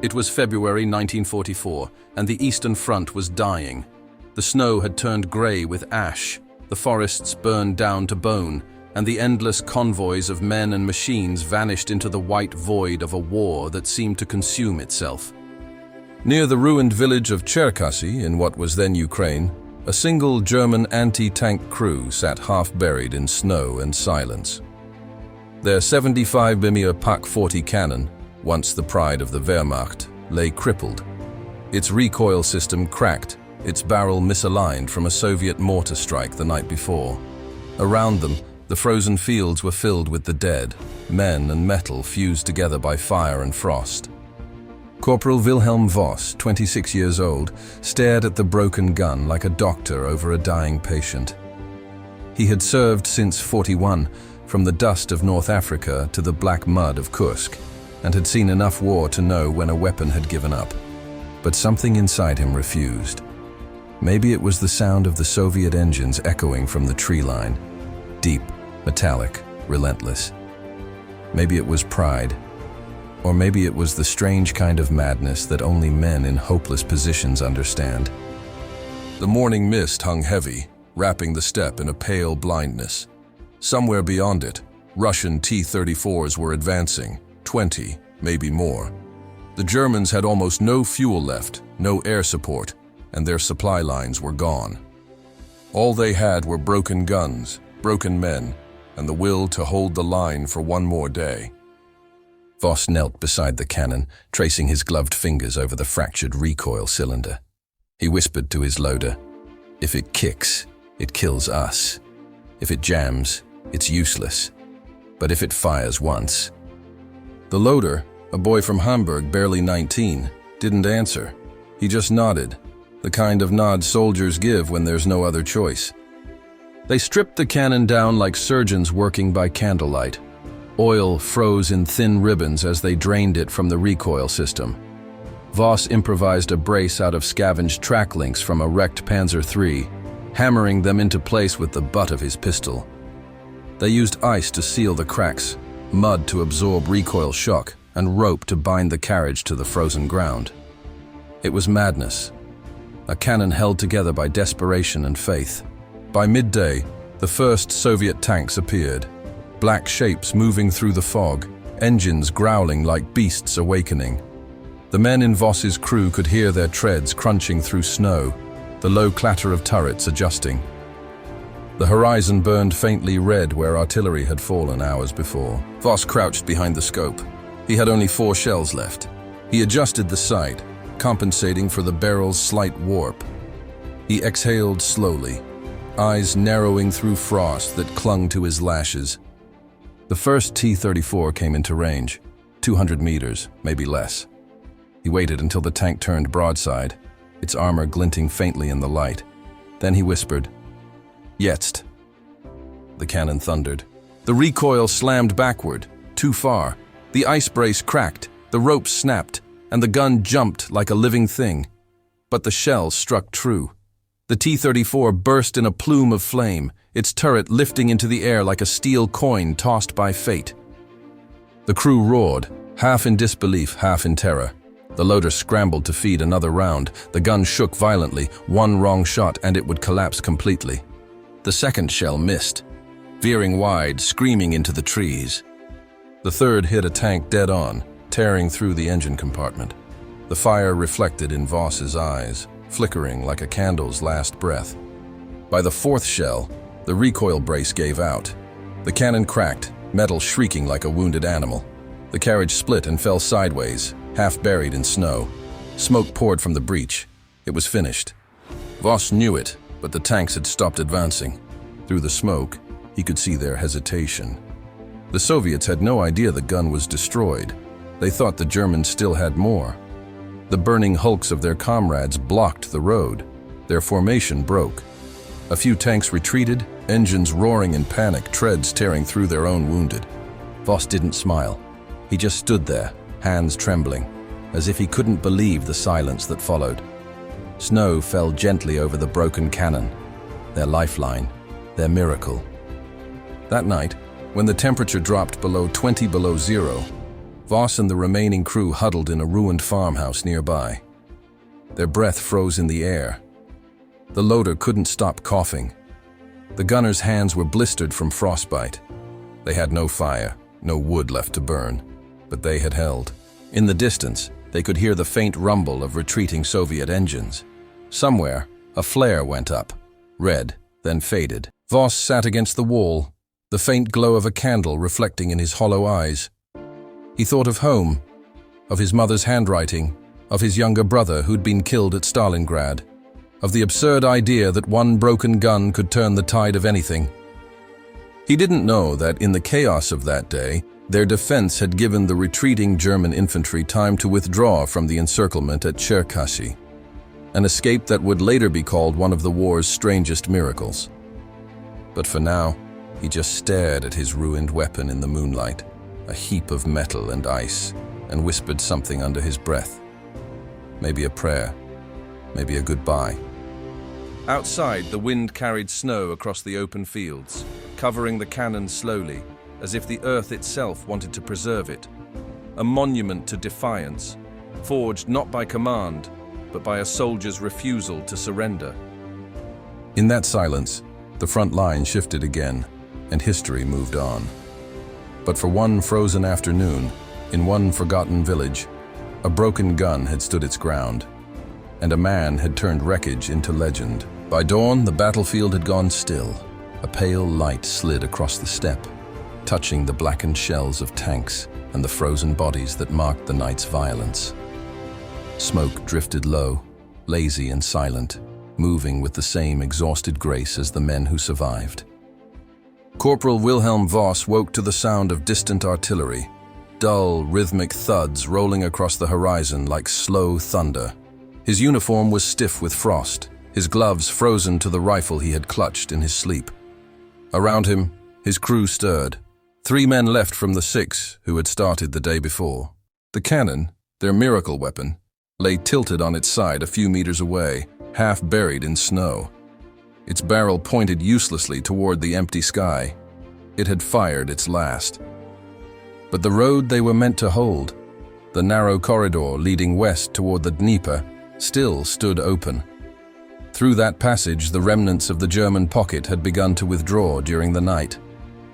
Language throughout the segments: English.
It was February 1944, and the Eastern Front was dying. The snow had turned grey with ash, the forests burned down to bone, and the endless convoys of men and machines vanished into the white void of a war that seemed to consume itself. Near the ruined village of Tscherkassy, in what was then Ukraine, a single German anti-tank crew sat half-buried in snow and silence. Their 75mm Pak-40 cannon, once the pride of the Wehrmacht, lay crippled. Its recoil system cracked, its barrel misaligned from a Soviet mortar strike the night before. Around them, the frozen fields were filled with the dead, men and metal fused together by fire and frost. Corporal Wilhelm Voss, 26 years old, stared at the broken gun like a doctor over a dying patient. He had served since '41, from the dust of North Africa to the black mud of Kursk, and had seen enough war to know when a weapon had given up. But something inside him refused. Maybe it was the sound of the Soviet engines echoing from the tree line, deep, metallic, relentless. Maybe it was pride. Or maybe it was the strange kind of madness that only men in hopeless positions understand. The morning mist hung heavy, wrapping the steppe in a pale blindness. Somewhere beyond it, Russian T-34s were advancing, 20, maybe more. The Germans had almost no fuel left, no air support, and their supply lines were gone. All they had were broken guns, broken men, and the will to hold the line for one more day. Voss knelt beside the cannon, tracing his gloved fingers over the fractured recoil cylinder. He whispered to his loader, "If it kicks, it kills us. If it jams, it's useless. But if it fires once..." The loader, a boy from Hamburg, barely 19, didn't answer. He just nodded, the kind of nod soldiers give when there's no other choice. They stripped the cannon down like surgeons working by candlelight. Oil froze in thin ribbons as they drained it from the recoil system. Voss improvised a brace out of scavenged track links from a wrecked Panzer III, hammering them into place with the butt of his pistol. They used ice to seal the cracks, mud to absorb recoil shock, and rope to bind the carriage to the frozen ground. It was madness, a cannon held together by desperation and faith. By midday, the first Soviet tanks appeared, black shapes moving through the fog, engines growling like beasts awakening. The men in Voss's crew could hear their treads crunching through snow, the low clatter of turrets adjusting. The horizon burned faintly red where artillery had fallen hours before. Voss crouched behind the scope. He had only 4 shells left. He adjusted the sight, compensating for the barrel's slight warp. He exhaled slowly, eyes narrowing through frost that clung to his lashes. The first T-34 came into range, 200 meters, maybe less. He waited until the tank turned broadside, its armor glinting faintly in the light. Then he whispered, "Jetzt." The cannon thundered. The recoil slammed backward, too far. The ice brace cracked, the ropes snapped, and the gun jumped like a living thing. But the shell struck true. The T-34 burst in a plume of flame, its turret lifting into the air like a steel coin tossed by fate. The crew roared, half in disbelief, half in terror. The loader scrambled to feed another round. The gun shook violently, one wrong shot and it would collapse completely. The second shell missed, veering wide, screaming into the trees. The third hit a tank dead on, tearing through the engine compartment. The fire reflected in Voss's eyes, flickering like a candle's last breath. By the 4th shell, the recoil brace gave out. The cannon cracked, metal shrieking like a wounded animal. The carriage split and fell sideways, half buried in snow. Smoke poured from the breach. It was finished. Voss knew it, but the tanks had stopped advancing. Through the smoke, he could see their hesitation. The Soviets had no idea the gun was destroyed. They thought the Germans still had more. The burning hulks of their comrades blocked the road. Their formation broke. A few tanks retreated, engines roaring in panic, treads tearing through their own wounded. Voss didn't smile. He just stood there, hands trembling, as if he couldn't believe the silence that followed. Snow fell gently over the broken cannon, their lifeline, their miracle. That night, when the temperature dropped below 20 below zero, Voss and the remaining crew huddled in a ruined farmhouse nearby. Their breath froze in the air. The loader couldn't stop coughing. The gunner's hands were blistered from frostbite. They had no fire, no wood left to burn, but they had held. In the distance, they could hear the faint rumble of retreating Soviet engines. Somewhere, a flare went up, red, then faded. Voss sat against the wall, the faint glow of a candle reflecting in his hollow eyes. He thought of home, of his mother's handwriting, of his younger brother who'd been killed at Stalingrad, of the absurd idea that one broken gun could turn the tide of anything. He didn't know that in the chaos of that day, their defense had given the retreating German infantry time to withdraw from the encirclement at Tscherkassy, an escape that would later be called one of the war's strangest miracles. But for now, he just stared at his ruined weapon in the moonlight, a heap of metal and ice, and whispered something under his breath. Maybe a prayer, maybe a goodbye. Outside, the wind carried snow across the open fields, covering the cannon slowly, as if the earth itself wanted to preserve it. A monument to defiance, forged not by command, but by a soldier's refusal to surrender. In that silence, the front line shifted again, and history moved on. But for one frozen afternoon, in one forgotten village, a broken gun had stood its ground, and a man had turned wreckage into legend. By dawn, the battlefield had gone still. A pale light slid across the steppe, touching the blackened shells of tanks and the frozen bodies that marked the night's violence. Smoke drifted low, lazy and silent, moving with the same exhausted grace as the men who survived. Corporal Wilhelm Voss woke to the sound of distant artillery, dull, rhythmic thuds rolling across the horizon like slow thunder. His uniform was stiff with frost, his gloves frozen to the rifle he had clutched in his sleep. Around him, his crew stirred. 3 men left from the 6 who had started the day before. The cannon, their miracle weapon, lay tilted on its side a few meters away, half buried in snow. Its barrel pointed uselessly toward the empty sky. It had fired its last. But the road they were meant to hold, the narrow corridor leading west toward the Dnieper, still stood open. Through that passage, the remnants of the German pocket had begun to withdraw during the night.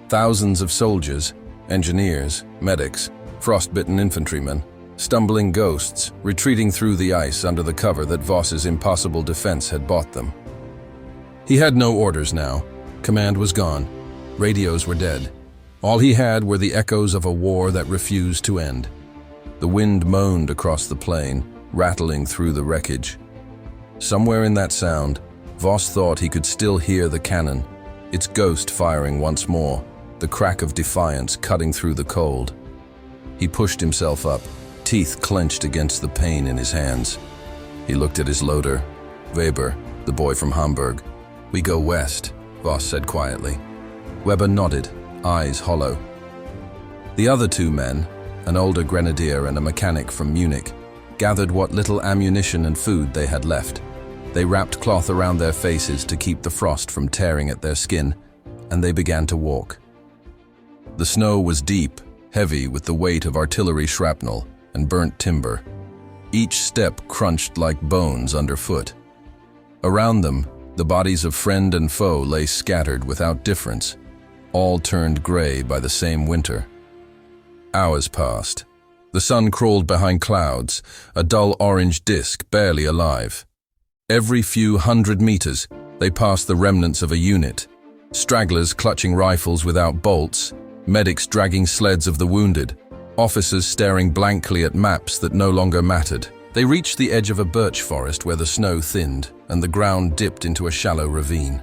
Thousands of soldiers, engineers, medics, frostbitten infantrymen, stumbling ghosts, retreating through the ice under the cover that Voss's impossible defense had bought them. He had no orders now. Command was gone. Radios were dead. All he had were the echoes of a war that refused to end. The wind moaned across the plain, rattling through the wreckage. Somewhere in that sound, Voss thought he could still hear the cannon, its ghost firing once more, the crack of defiance cutting through the cold. He pushed himself up, teeth clenched against the pain in his hands. He looked at his loader, Weber, the boy from Hamburg. "We go west," Voss said quietly. Weber nodded, eyes hollow. The other 2 men, an older grenadier and a mechanic from Munich, gathered what little ammunition and food they had left. They wrapped cloth around their faces to keep the frost from tearing at their skin, and they began to walk. The snow was deep, heavy with the weight of artillery shrapnel and burnt timber. Each step crunched like bones underfoot. Around them, the bodies of friend and foe lay scattered without difference, all turned gray by the same winter. Hours passed. The sun crawled behind clouds, a dull orange disk barely alive. Every few hundred meters, they passed the remnants of a unit, stragglers clutching rifles without bolts, medics dragging sleds of the wounded, officers staring blankly at maps that no longer mattered. They reached the edge of a birch forest where the snow thinned and the ground dipped into a shallow ravine.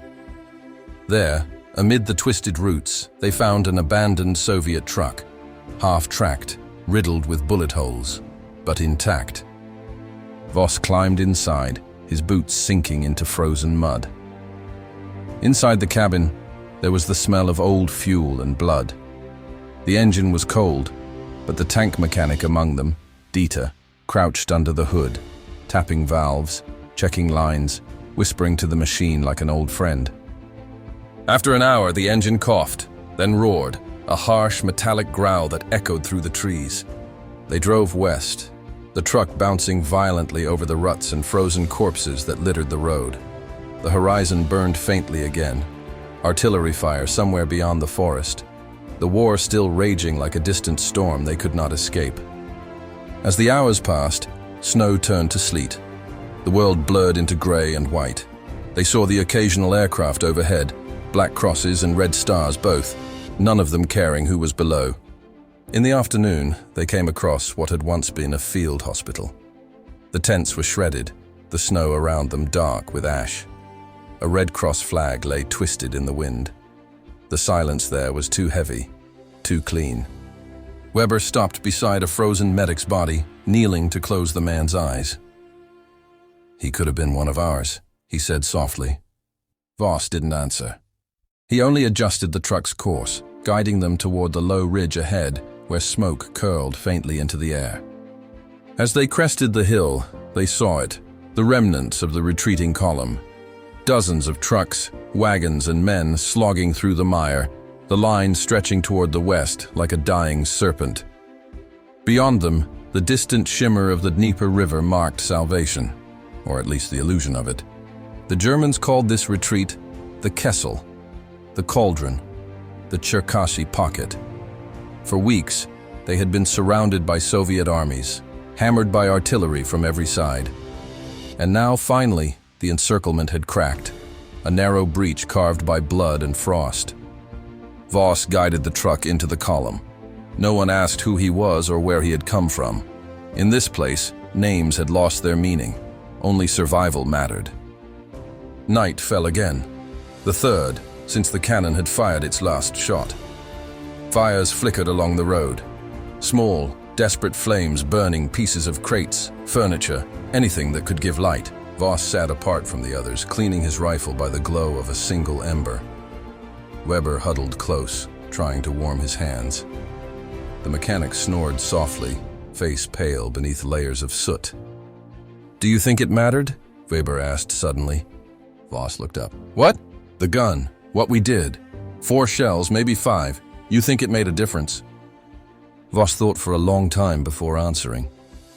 There, amid the twisted roots, they found an abandoned Soviet truck, half-tracked, riddled with bullet holes, but intact. Voss climbed inside, his boots sinking into frozen mud. Inside the cabin, there was the smell of old fuel and blood. The engine was cold, but the tank mechanic among them, Dieter, crouched under the hood, tapping valves, checking lines, whispering to the machine like an old friend. After an hour, the engine coughed, then roared, a harsh metallic growl that echoed through the trees. They drove west, the truck bouncing violently over the ruts and frozen corpses that littered the road. The horizon burned faintly again. Artillery fire somewhere beyond the forest. The war still raging like a distant storm they could not escape. As the hours passed, snow turned to sleet. The world blurred into gray and white. They saw the occasional aircraft overhead, black crosses and red stars both, none of them caring who was below. In the afternoon, they came across what had once been a field hospital. The tents were shredded, the snow around them dark with ash. A Red Cross flag lay twisted in the wind. The silence there was too heavy, too clean. Weber stopped beside a frozen medic's body, kneeling to close the man's eyes. "He could have been one of ours," he said softly. Voss didn't answer. He only adjusted the truck's course, guiding them toward the low ridge ahead, where smoke curled faintly into the air. As they crested the hill, they saw it, the remnants of the retreating column. Dozens of trucks, wagons, and men slogging through the mire, the line stretching toward the west like a dying serpent. Beyond them, the distant shimmer of the Dnieper River marked salvation, or at least the illusion of it. The Germans called this retreat the Kessel, the Cauldron, the Tscherkassy Pocket. For weeks, they had been surrounded by Soviet armies, hammered by artillery from every side. And now, finally, the encirclement had cracked, a narrow breach carved by blood and frost. Voss guided the truck into the column. No one asked who he was or where he had come from. In this place, names had lost their meaning. Only survival mattered. Night fell again, the third since the cannon had fired its last shot. Fires flickered along the road. Small, desperate flames burning pieces of crates, furniture, anything that could give light. Voss sat apart from the others, cleaning his rifle by the glow of a single ember. Weber huddled close, trying to warm his hands. The mechanic snored softly, face pale beneath layers of soot. "Do you think it mattered?" Weber asked suddenly. Voss looked up. "What?" "The gun. What we did. 4 shells, maybe 5. You think it made a difference?" Voss thought for a long time before answering.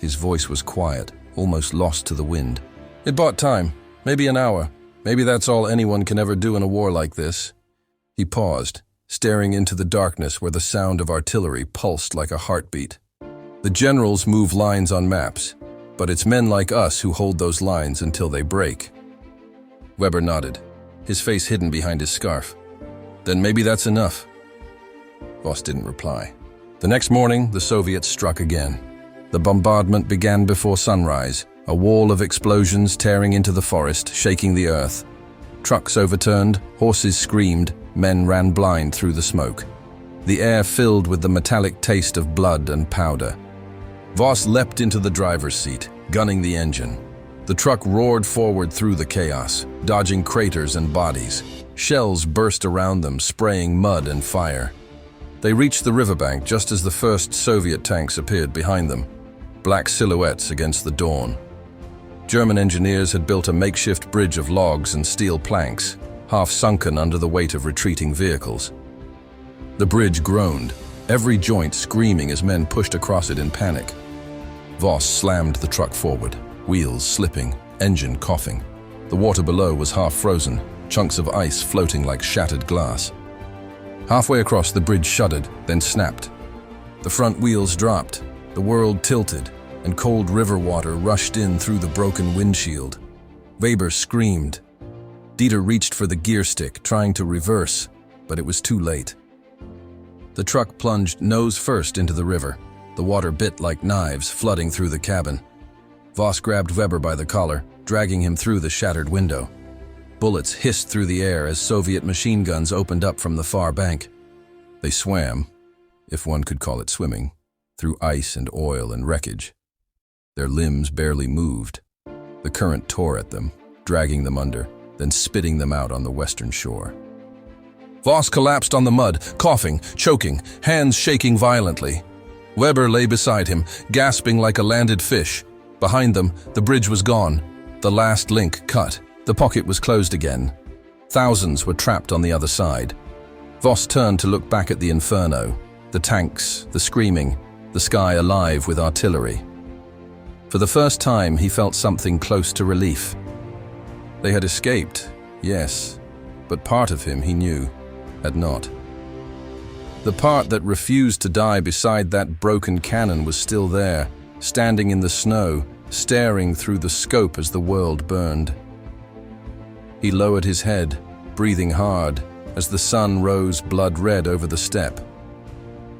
His voice was quiet, almost lost to the wind. "It bought time. Maybe an hour. Maybe that's all anyone can ever do in a war like this." He paused, staring into the darkness where the sound of artillery pulsed like a heartbeat. "The generals move lines on maps, but it's men like us who hold those lines until they break." Weber nodded, his face hidden behind his scarf. "Then maybe that's enough." Voss didn't reply. The next morning, the Soviets struck again. The bombardment began before sunrise, a wall of explosions tearing into the forest, shaking the earth. Trucks overturned, horses screamed, men ran blind through the smoke. The air filled with the metallic taste of blood and powder. Voss leapt into the driver's seat, gunning the engine. The truck roared forward through the chaos, dodging craters and bodies. Shells burst around them, spraying mud and fire. They reached the riverbank just as the first Soviet tanks appeared behind them, black silhouettes against the dawn. German engineers had built a makeshift bridge of logs and steel planks, half sunken under the weight of retreating vehicles. The bridge groaned, every joint screaming as men pushed across it in panic. Voss slammed the truck forward, wheels slipping, engine coughing. The water below was half frozen, chunks of ice floating like shattered glass. Halfway across, the bridge shuddered, then snapped. The front wheels dropped, the world tilted, and cold river water rushed in through the broken windshield. Weber screamed. Dieter reached for the gear stick, trying to reverse, but it was too late. The truck plunged nose first into the river. The water bit like knives, flooding through the cabin. Voss grabbed Weber by the collar, dragging him through the shattered window. Bullets hissed through the air as Soviet machine guns opened up from the far bank. They swam, if one could call it swimming, through ice and oil and wreckage. Their limbs barely moved. The current tore at them, dragging them under, then spitting them out on the western shore. Voss collapsed on the mud, coughing, choking, hands shaking violently. Weber lay beside him, gasping like a landed fish. Behind them, the bridge was gone, the last link cut. The pocket was closed again. Thousands were trapped on the other side. Voss turned to look back at the inferno, the tanks, the screaming, the sky alive with artillery. For the first time, he felt something close to relief. They had escaped, yes, but part of him, he knew, had not. The part that refused to die beside that broken cannon was still there, standing in the snow, staring through the scope as the world burned. He lowered his head, breathing hard, as the sun rose blood-red over the steppe.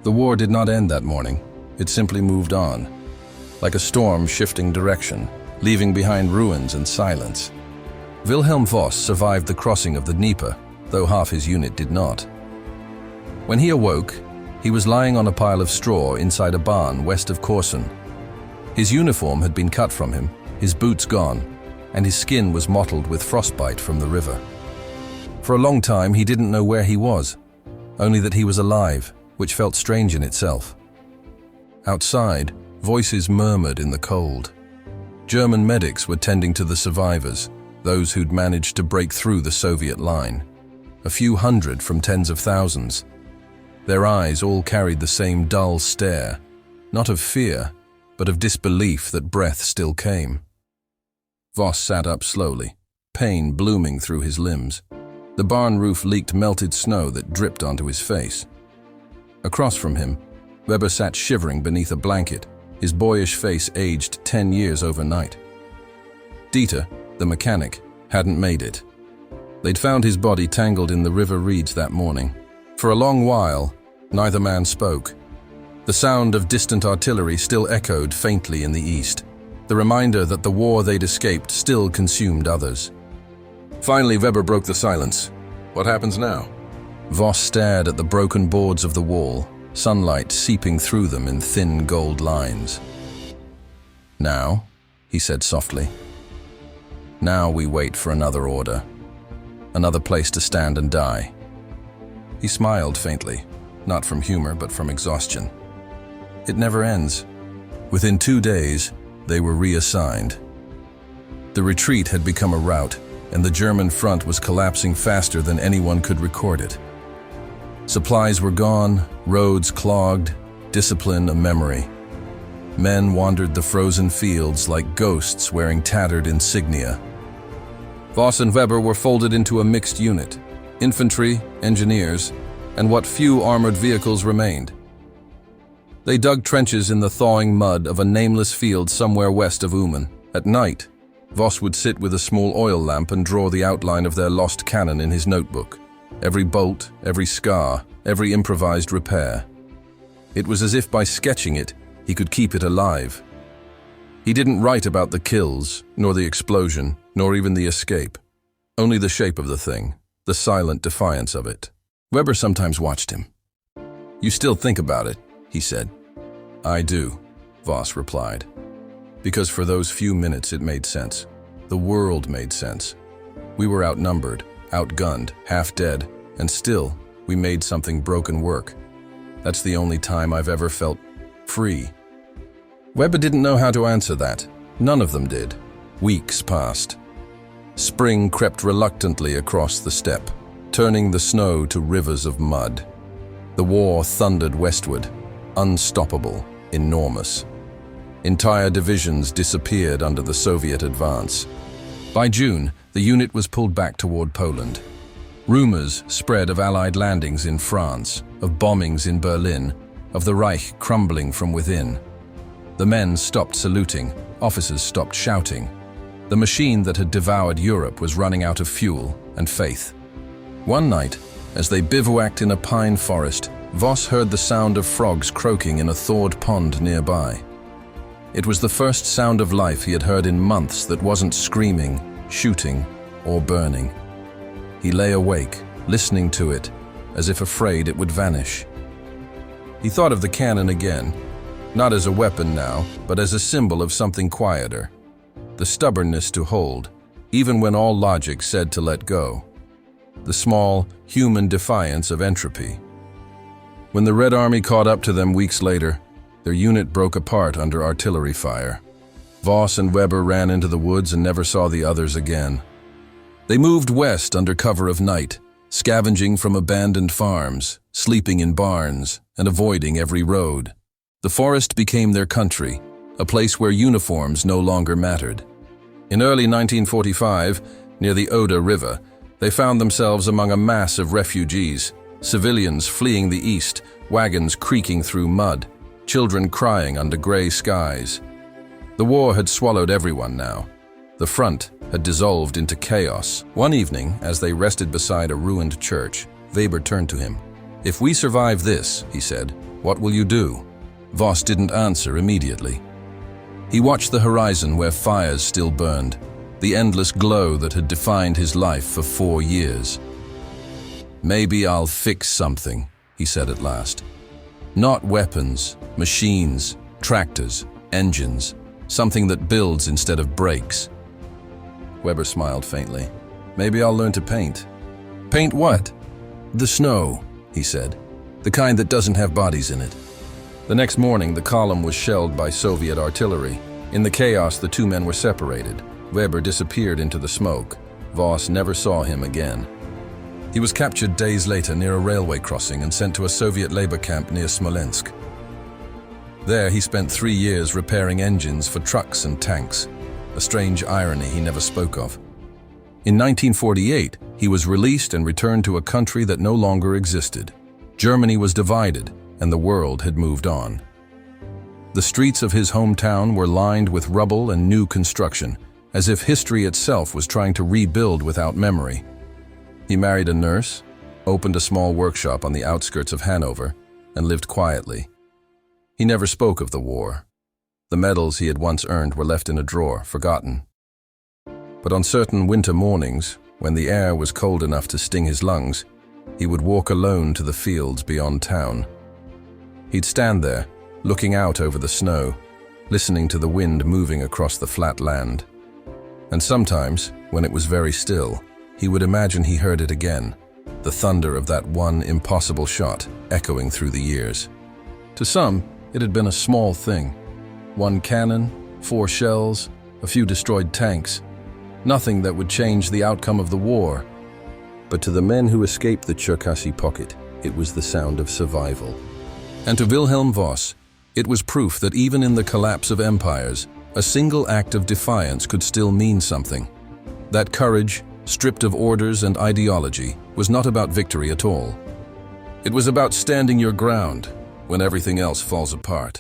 The war did not end that morning. It simply moved on, like a storm shifting direction, leaving behind ruins and silence. Wilhelm Voss survived the crossing of the Dnieper, though half his unit did not. When he awoke, he was lying on a pile of straw inside a barn west of Korsun. His uniform had been cut from him, his boots gone, and his skin was mottled with frostbite from the river. For a long time, he didn't know where he was, only that he was alive, which felt strange in itself. Outside, voices murmured in the cold. German medics were tending to the survivors, those who'd managed to break through the Soviet line. A few hundred from tens of thousands. Their eyes all carried the same dull stare, not of fear, but of disbelief that breath still came. Voss sat up slowly, pain blooming through his limbs. The barn roof leaked melted snow that dripped onto his face. Across from him, Weber sat shivering beneath a blanket, his boyish face aged 10 years overnight. Dieter, the mechanic, hadn't made it. They'd found his body tangled in the river reeds that morning. For a long while, neither man spoke. The sound of distant artillery still echoed faintly in the east, the reminder that the war they'd escaped still consumed others. Finally, Weber broke the silence. "What happens now?" Voss stared at the broken boards of the wall, sunlight seeping through them in thin gold lines. "Now," he said softly, "now we wait for another order, another place to stand and die." He smiled faintly, not from humor but from exhaustion. It never ends. Within 2 days, they were reassigned. The retreat had become a rout, and the German front was collapsing faster than anyone could record it. Supplies were gone, roads clogged, discipline a memory. Men wandered the frozen fields like ghosts wearing tattered insignia. Voss and Weber were folded into a mixed unit, infantry, engineers, and what few armored vehicles remained. They dug trenches in the thawing mud of a nameless field somewhere west of Uman. At night, Voss would sit with a small oil lamp and draw the outline of their lost cannon in his notebook. Every bolt, every scar, every improvised repair. It was as if by sketching it, he could keep it alive. He didn't write about the kills, nor the explosion, nor even the escape. Only the shape of the thing, the silent defiance of it. Weber sometimes watched him. "You still think about it," he said. "I do," Voss replied. Because for those few minutes it made sense. The world made sense. We were outnumbered, outgunned, half dead, and still, we made something broken work. That's the only time I've ever felt free. Weber didn't know how to answer that. None of them did. Weeks passed. Spring crept reluctantly across the steppe, turning the snow to rivers of mud. The war thundered westward, unstoppable, enormous. Entire divisions disappeared under the Soviet advance. By June, the unit was pulled back toward Poland. Rumors spread of Allied landings in France, of bombings in Berlin, of the Reich crumbling from within. The men stopped saluting, officers stopped shouting. The machine that had devoured Europe was running out of fuel and faith. One night, as they bivouacked in a pine forest, Voss heard the sound of frogs croaking in a thawed pond nearby. It was the first sound of life he had heard in months that wasn't screaming, shooting, or burning. He lay awake, listening to it, as if afraid it would vanish. He thought of the cannon again, not as a weapon now, but as a symbol of something quieter. The stubbornness to hold, even when all logic said to let go. The small, human defiance of entropy. When the Red Army caught up to them weeks later, their unit broke apart under artillery fire. Voss and Weber ran into the woods and never saw the others again. They moved west under cover of night, scavenging from abandoned farms, sleeping in barns, and avoiding every road. The forest became their country, a place where uniforms no longer mattered. In early 1945, near the Oder River, they found themselves among a mass of refugees, civilians fleeing the east, wagons creaking through mud, children crying under gray skies. The war had swallowed everyone now. The front had dissolved into chaos. One evening, as they rested beside a ruined church, Weber turned to him. "If we survive this," he said, "what will you do?" Voss didn't answer immediately. He watched the horizon where fires still burned, the endless glow that had defined his life for 4 years. "Maybe I'll fix something," he said at last. "Not weapons, machines, tractors, engines, something that builds instead of breaks." Weber smiled faintly. "Maybe I'll learn to paint." "Paint what?" "The snow," he said. "The kind that doesn't have bodies in it." The next morning, the column was shelled by Soviet artillery. In the chaos, the two men were separated. Weber disappeared into the smoke. Voss never saw him again. He was captured days later near a railway crossing and sent to a Soviet labor camp near Smolensk. There, he spent 3 years repairing engines for trucks and tanks, a strange irony he never spoke of. In 1948, he was released and returned to a country that no longer existed. Germany was divided, and the world had moved on. The streets of his hometown were lined with rubble and new construction, as if history itself was trying to rebuild without memory. He married a nurse, opened a small workshop on the outskirts of Hanover, and lived quietly. He never spoke of the war. The medals he had once earned were left in a drawer, forgotten. But on certain winter mornings, when the air was cold enough to sting his lungs, he would walk alone to the fields beyond town. He'd stand there, looking out over the snow, listening to the wind moving across the flat land. And sometimes, when it was very still, he would imagine he heard it again, the thunder of that one impossible shot echoing through the years. To some, it had been a small thing. 1 cannon, 4 shells, a few destroyed tanks. Nothing that would change the outcome of the war. But to the men who escaped the Tscherkassy Pocket, it was the sound of survival. And to Wilhelm Voss, it was proof that even in the collapse of empires, a single act of defiance could still mean something. That courage, stripped of orders and ideology, was not about victory at all. It was about standing your ground when everything else falls apart.